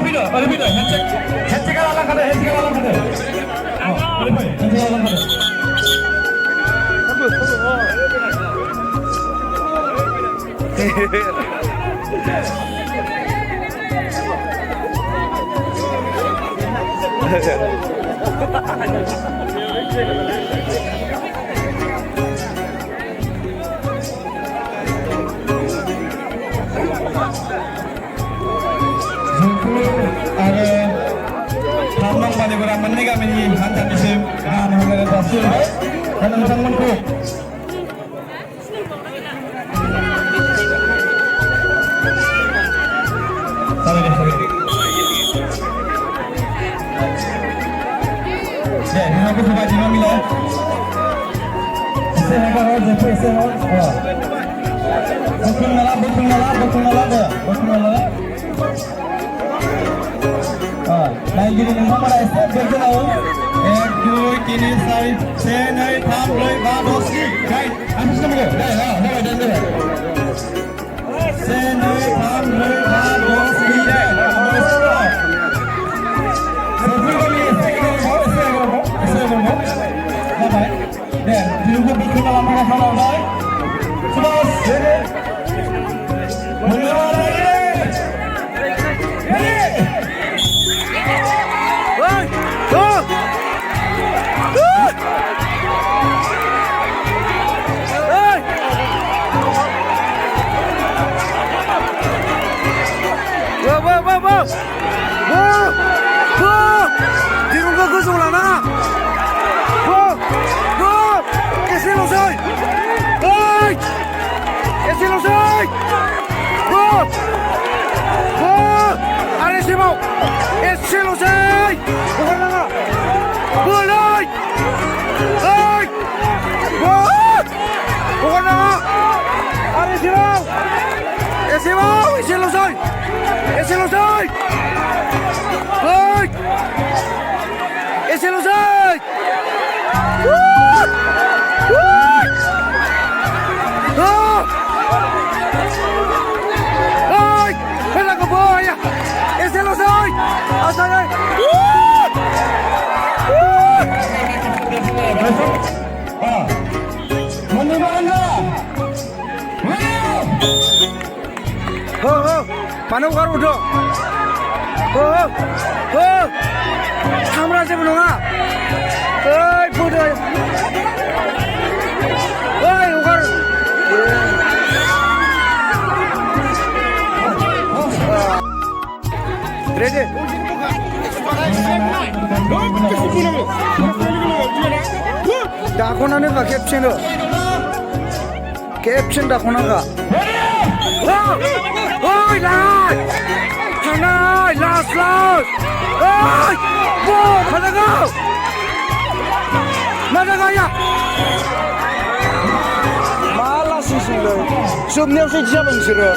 ओरै फैदो हेन्डसेकआ लालांखादो ओरै फै हेन्डसेकआ आरो थामनं बालिफोरा मोननै गामिनि हान्जानिसिम गाहाम हामलायनाय जासिहरबाय दा नोंथांमोनखौ deh, aku coba di mana ya? Saya nak kau jemput saya. Betul nala deh, naik gini nih, mana step betul awal. 1, 2, 3, 4, 5, 6, 7, 8, 9, 10. Habis nama kau? Dah, dah. मानो गार उठो थामरा जेबो नङा फुदो हगार रेडि दाख'नानै बा खेबसेनो दाख'नांगा थांनाय लास्ट खानांगौ मा जागाया मा लासिंसिंलै जोबनायावसो इदि जाबाय नोंसोरो